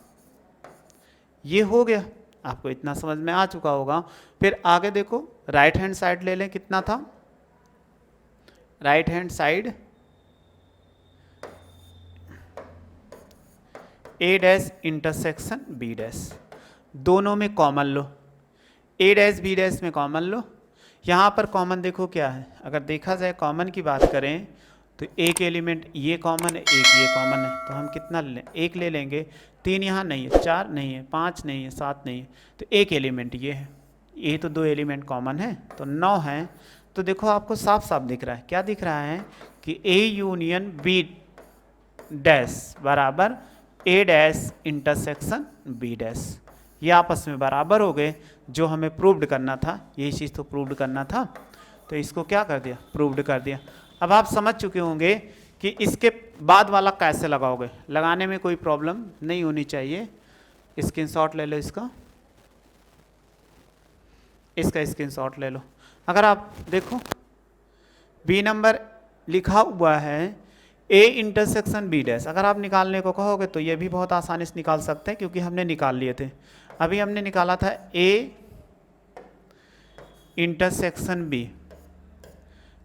ये हो गया, आपको इतना समझ में आ चुका होगा। फिर आगे देखो राइट हैंड साइड ले लें, कितना था, राइट हैंड साइड ए डैश इंटरसेक्शन बी डैश, दोनों में कॉमन लो, ए डैश बी डैश में कॉमन लो। यहाँ पर कॉमन देखो क्या है, अगर देखा जाए कॉमन की बात करें तो एक एलिमेंट ये कॉमन है, एक ये कॉमन है, तो हम कितना ले लें, 1 ले लेंगे। 3 यहाँ नहीं है, 4 नहीं है, 5 नहीं है, 7 नहीं है, तो एक एलिमेंट ये है, ये तो 2 एलिमेंट कॉमन है, तो 9 है। तो देखो आपको साफ साफ दिख रहा है, क्या दिख रहा है कि ए यूनियन बी डैश बराबर ए डैश इंटरसेक्शन बी डैश, ये आपस में बराबर हो गए। जो हमें प्रूव्ड करना था, यही चीज़ तो प्रूव्ड करना था, तो इसको क्या कर दिया, प्रूव्ड कर दिया। अब आप समझ चुके होंगे कि इसके बाद वाला कैसे लगाओगे, लगाने में कोई प्रॉब्लम नहीं होनी चाहिए। स्क्रीनशॉट ले लो इसका स्क्रीनशॉट ले लो। अगर आप देखो बी नंबर लिखा हुआ है ए इंटरसेक्शन बी डैश, अगर आप निकालने को कहोगे तो ये भी बहुत आसानी से निकाल सकते हैं, क्योंकि हमने निकाल लिए थे। अभी हमने निकाला था ए इंटरसेक्शन बी,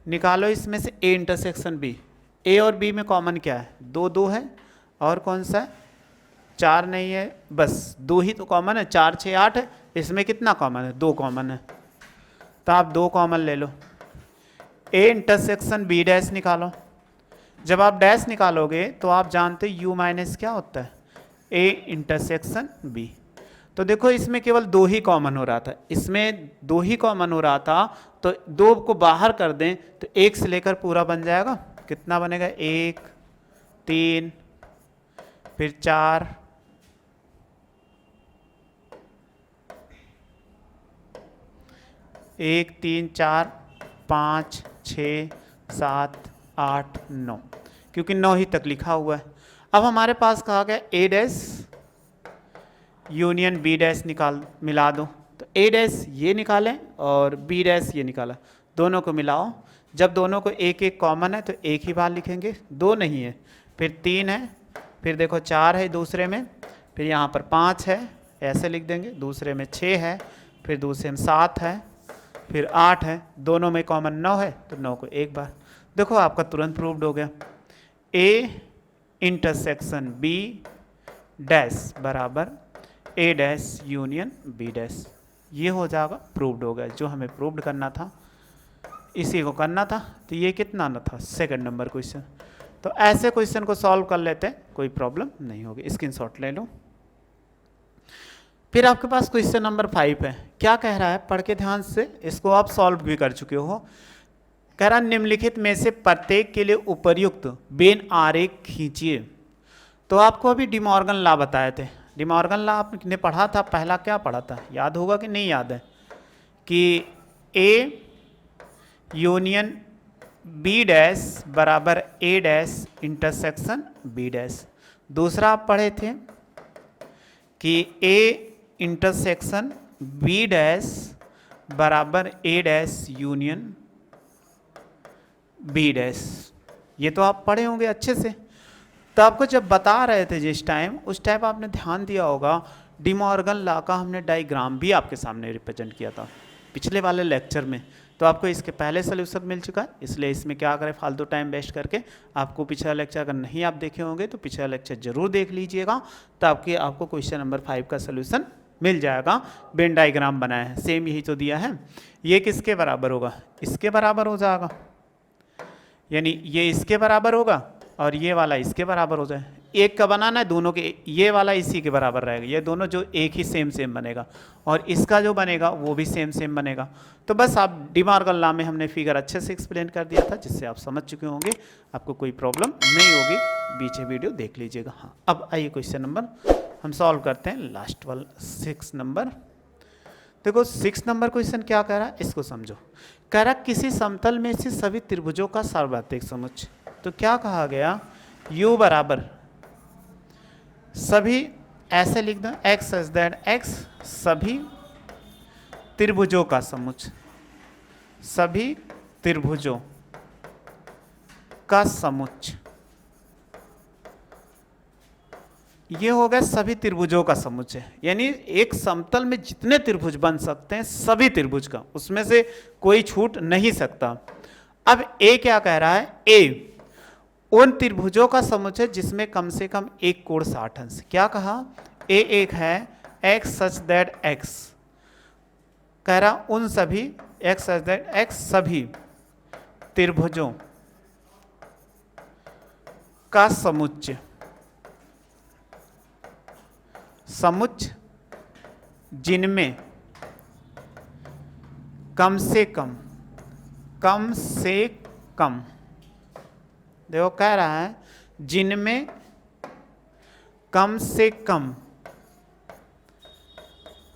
निकालो इसमें से ए इंटरसेक्शन बी। ए और बी में कॉमन क्या है, 2 2 है, और कौन सा है 4 नहीं है, बस 2 ही तो कॉमन है, 4 6 8 है, इसमें कितना कॉमन है, 2 कॉमन है, तो आप 2 कॉमन ले लो। ए इंटरसेक्शन बी डैश निकालो। जब आप डैश निकालोगे तो आप जानते u माइनस क्या होता है, ए इंटरसेक्शन बी। तो देखो इसमें केवल 2 ही कॉमन हो रहा था, इसमें 2 ही कॉमन हो रहा था, तो 2 को बाहर कर दें तो 1 से लेकर पूरा बन जाएगा। कितना बनेगा, 1 3 फिर 4 1 3 4 5 6 7 8 9, क्योंकि 9 ही तक लिखा हुआ है। अब हमारे पास कहा गया ए डैश यूनियन बी डैश निकाल मिला दो, तो ए डैश ये निकालें और बी डैश ये निकाला, दोनों को मिलाओ। जब दोनों को एक एक कॉमन है तो एक ही बार लिखेंगे, 2 नहीं है, फिर 3 है, फिर देखो 4 है दूसरे में, फिर यहाँ पर 5 है, ऐसे लिख देंगे, दूसरे में 6 है, फिर दूसरे में 7 है, फिर 8 है, दोनों में कॉमन 9 है, तो 9 को एक बार। देखो आपका तुरंत प्रूव्ड हो गया, ए इंटरसेक्शन बी डैश बराबर ए डैश यूनियन बी डैश, ये हो जाएगा, प्रूव्ड हो गया। जो हमें प्रूव्ड करना था इसी को करना था। तो ये कितना ना था, 2nd नंबर क्वेश्चन। तो ऐसे क्वेश्चन को सॉल्व कर लेते हैं, कोई प्रॉब्लम नहीं होगी। स्क्रीनशॉट ले लो। फिर आपके पास क्वेश्चन नंबर 5 है। क्या कह रहा है, पढ़ के ध्यान से, इसको आप सॉल्व भी कर चुके हो। कह रहा निम्नलिखित में से प्रत्येक के लिए उपर्युक्त वेन आरेख खींचिए। तो आपको अभी डी मॉर्गन लॉ बताए थे। डी मॉर्गन लॉ आपने पढ़ा था, पहला क्या पढ़ा था, याद होगा कि नहीं याद है, कि ए यूनियन बी डैश बराबर ए डैश इंटरसेक्शन बी डैश। दूसरा आप पढ़े थे कि ए इंटरसेक्शन बी डैश बराबर ए डैश यूनियन बी डैश। ये तो आप पढ़े होंगे अच्छे से। तो आपको जब बता रहे थे जिस टाइम, उस टाइम आपने ध्यान दिया होगा डी मॉर्गन लॉ का हमने डायग्राम भी आपके सामने रिप्रेजेंट किया था पिछले वाले लेक्चर में। तो आपको इसके पहले सोल्यूशन मिल चुका है, इसलिए इसमें क्या करें फालतू टाइम वेस्ट करके। आपको पिछला लेक्चर अगर नहीं आप देखे होंगे तो पिछला लेक्चर जरूर देख लीजिएगा, तो आपको क्वेश्चन नंबर 5 का सोल्यूशन मिल जाएगा। वेन डायग्राम बनाया है, सेम यही तो दिया है। ये किसके बराबर होगा, इसके बराबर हो जाएगा, यानी ये इसके बराबर होगा और ये वाला इसके बराबर हो जाए। एक का बनाना है, दोनों के, ये वाला इसी के बराबर रहेगा, ये दोनों जो एक ही सेम बनेगा, और इसका जो बनेगा वो भी सेम बनेगा। तो बस आप डी मॉर्गन लॉ में हमने फिगर अच्छे से एक्सप्लेन कर दिया था, जिससे आप समझ चुके होंगे, आपको कोई प्रॉब्लम नहीं होगी। पीछे वीडियो देख लीजिएगा। हाँ, अब आइए क्वेश्चन नंबर हम सॉल्व करते हैं, लास्ट वाला 6 नंबर। देखो 6 नंबर क्वेश्चन क्या कह रहा है, इसको समझो। कह रहा किसी समतल में से सभी त्रिभुजों का सार्वत्रिक समुच्चय। तो क्या कहा गया, u बराबर सभी, ऐसे लिख दो x सच दैट x सभी त्रिभुजों का समुच्चय, सभी त्रिभुजों का समुच्चय। ये हो गया सभी त्रिभुजों का समुच्चय, यानी एक समतल में जितने त्रिभुज बन सकते हैं सभी त्रिभुज का, उसमें से कोई छूट नहीं सकता। अब ए क्या कह रहा है, ए उन त्रिभुजों का समुच्चय जिसमें कम से कम एक कोण 60 अंश। क्या कहा, ए एक है x सच दैट x, कह रहा उन सभी x सच दैट x सभी त्रिभुजों का समुच्चय, समुच्चय जिनमें कम से कम देखो कह रहा है जिनमें कम से कम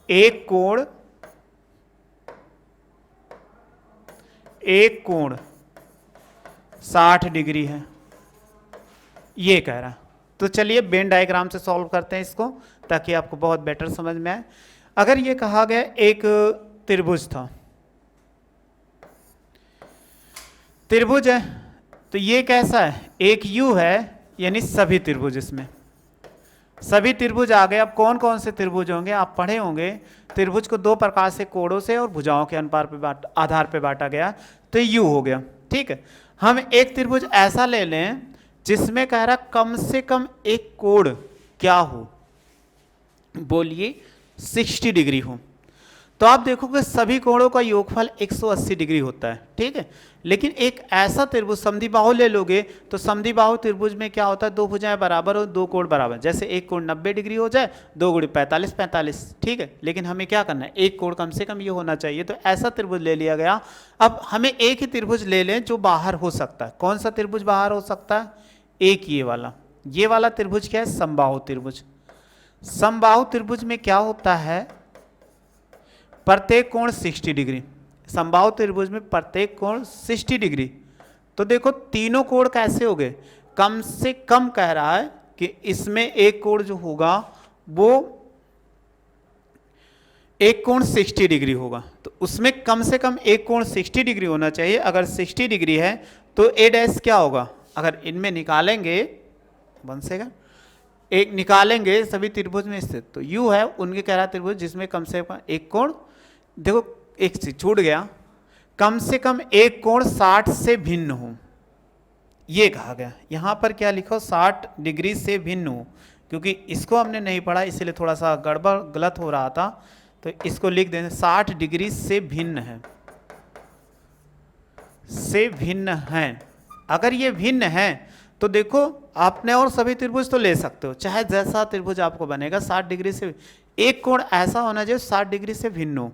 एक कोण 60 डिग्री है, ये कह रहा है। तो चलिए वेन डायग्राम से सॉल्व करते हैं इसको, ताकि आपको बहुत बेटर समझ में आए। अगर ये कहा गया एक त्रिभुज था, त्रिभुज है, तो ये कैसा है, एक U है, यानी सभी त्रिभुज, इसमें सभी त्रिभुज आ गए। अब कौन कौन से त्रिभुज होंगे, आप पढ़े होंगे त्रिभुज को 2 प्रकार से कोणों से और भुजाओं के आधार पे बांटा गया, तो U हो गया। ठीक है, हम एक त्रिभुज ऐसा ले लें जिसमें कह रहा कम से कम एक कोण क्या हो, बोलिए 60 डिग्री हो। तो आप देखोगे सभी कोणों का योगफल 180 डिग्री होता है। ठीक है, लेकिन एक ऐसा त्रिभुज समद्विबाहु ले लोगे तो समद्विबाहु त्रिभुज में क्या होता है, 2 भुजाएं बराबर और 2 कोण बराबर, जैसे एक कोण 90 डिग्री हो जाए, 2 गुणे 45। ठीक है, लेकिन हमें क्या करना है, एक कोण कम से कम ये होना चाहिए। तो ऐसा त्रिभुज ले लिया गया। अब हमें एक ही त्रिभुज ले लें जो बाहर हो सकता है। कौन सा त्रिभुज बाहर हो सकता है, एक ये वाला त्रिभुज क्या है, समबाहु त्रिभुज। समबाहु त्रिभुज में क्या होता है, प्रत्येक कोण 60 डिग्री। समबाहु त्रिभुज में प्रत्येक कोण 60 डिग्री। तो देखो तीनों कोण कैसे हो गए, कम से कम कह रहा है कि इसमें एक कोण जो होगा वो एक कोण 60 डिग्री होगा, तो उसमें कम से कम एक कोण 60 डिग्री होना चाहिए। अगर 60 डिग्री है तो ए डैश क्या होगा, अगर इनमें निकालेंगे, बन सेगा एक निकालेंगे सभी त्रिभुज में स्थित, तो यू है उनके कह रहा त्रिभुज जिसमें कम से कम एक कोण, देखो एक चीज छूट गया, कम से कम एक कोण 60 से भिन्न हो, ये कहा गया। यहां पर क्या लिखो, 60 डिग्री से भिन्न हो, क्योंकि इसको हमने नहीं पढ़ा इसलिए थोड़ा सा गड़बड़ गलत हो रहा था, तो इसको लिख दें 60 डिग्री से भिन्न है, से भिन्न है। अगर ये भिन्न है तो देखो आपने और सभी त्रिभुज तो ले सकते हो, चाहे जैसा त्रिभुज आपको बनेगा 60 डिग्री से, एक कोण ऐसा होना चाहिए 60 डिग्री से भिन्न हो।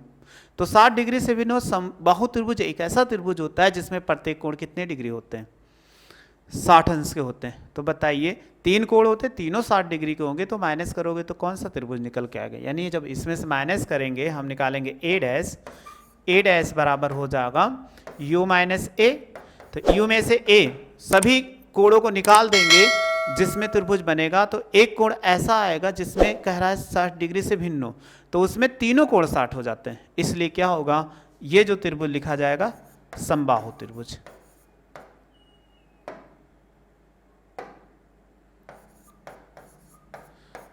तो 60 डिग्री से भिन्न समबाहु त्रिभुज एक ऐसा त्रिभुज होता है जिसमें प्रत्येक कोण कितने डिग्री होते हैं? 60 अंश के होते हैं। तो बताइए 3 कोण होते हैं, तीनों 60 डिग्री के होंगे, तो माइनस करोगे तो कौन सा त्रिभुज निकल के आएगा? यानी जब इसमें से माइनस करेंगे हम निकालेंगे ए डैश बराबर हो जाएगा u माइनस ए। तो u में से a सभी कोणों को निकाल देंगे जिसमें त्रिभुज बनेगा, तो एक कोण ऐसा आएगा जिसमें कह रहा है 60 डिग्री से भिन्न हो, तो उसमें तीनों कोण 60 हो जाते हैं, इसलिए क्या होगा? ये जो त्रिभुज लिखा जाएगा समबाहु त्रिभुज।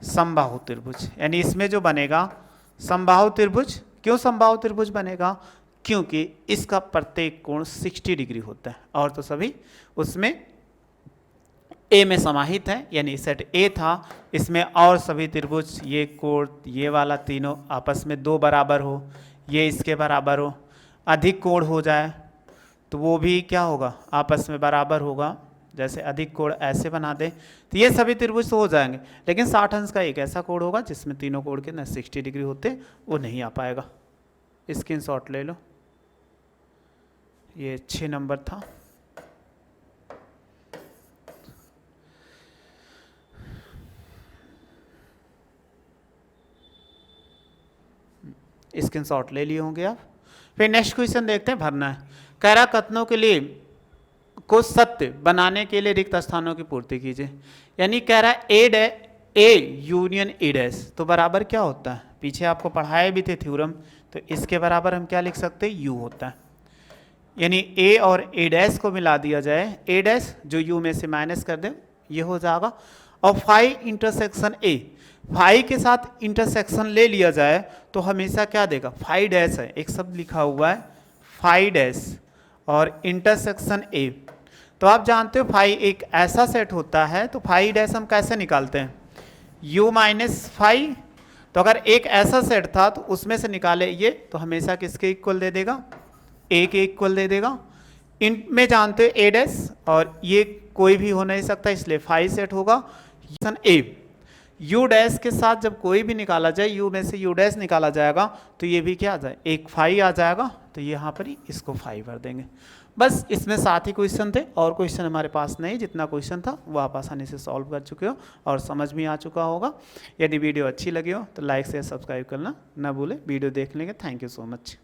समबाहु त्रिभुज यानी इसमें जो बनेगा समबाहु त्रिभुज। क्यों समबाहु त्रिभुज बनेगा? क्योंकि इसका प्रत्येक कोण 60 डिग्री होता है, और तो सभी उसमें ए में समाहित है, यानी सेट ए था, इसमें और सभी त्रिभुज ये कोण ये वाला तीनों आपस में 2 बराबर हो, ये इसके बराबर हो, अधिक कोण हो जाए तो वो भी क्या होगा? आपस में बराबर होगा। जैसे अधिक कोण ऐसे बना दे तो ये सभी त्रिभुज तो हो जाएंगे, लेकिन 60 अंश का एक ऐसा कोण होगा जिसमें तीनों कोण के 60 डिग्री होते, वो नहीं आ पाएगा। स्क्रीनशॉट ले लो, ये 6 नंबर था। स्क्रीनशॉट ले लिए होंगे आप। फिर नेक्स्ट क्वेश्चन देखते हैं, भरना है। कह रहा कथनों के लिए को सत्य बनाने के लिए रिक्त स्थानों की पूर्ति कीजिए। यानी कह रहा है ए यूनियन ए डैश, तो बराबर क्या होता है? पीछे आपको पढ़ाए भी थे थ्योरम, तो इसके बराबर हम क्या लिख सकते हैं? यू होता है। यानी ए और ए डैश को मिला दिया जाए, ए डैश जो यू में से माइनस कर दे ये हो जाएगा, और फाई इंटरसेक्शन ए, फाई के साथ इंटरसेक्शन ले लिया जाए तो हमेशा क्या देगा? फाई डैश है, एक शब्द लिखा हुआ है फाई डैश और इंटरसेक्शन ए। तो आप जानते हो फाई एक ऐसा सेट होता है, तो फाई डैश हम कैसे निकालते हैं? u minus phi. तो अगर एक ऐसा सेट था तो उसमें से निकाले ये, तो हमेशा किसके इक्वल दे देगा? a के इक्वल दे देगा। इन में जानते हो a डैश, और ये कोई भी हो नहीं सकता, इसलिए फाई सेट होगा a। u डैश के साथ जब कोई भी निकाला जाए, u में से u डैश निकाला जाएगा तो ये भी क्या आ जाए? एक फाई आ जाएगा, तो यहाँ पर ही इसको फाई भर देंगे। बस इसमें 7 ही क्वेश्चन थे, और क्वेश्चन हमारे पास नहीं। जितना क्वेश्चन था वो आप आसानी से सॉल्व कर चुके हो और समझ में आ चुका होगा। यदि वीडियो अच्छी लगी हो तो लाइक शेयर सब्सक्राइब करना ना भूलें। वीडियो देखने के थैंक यू सो मच।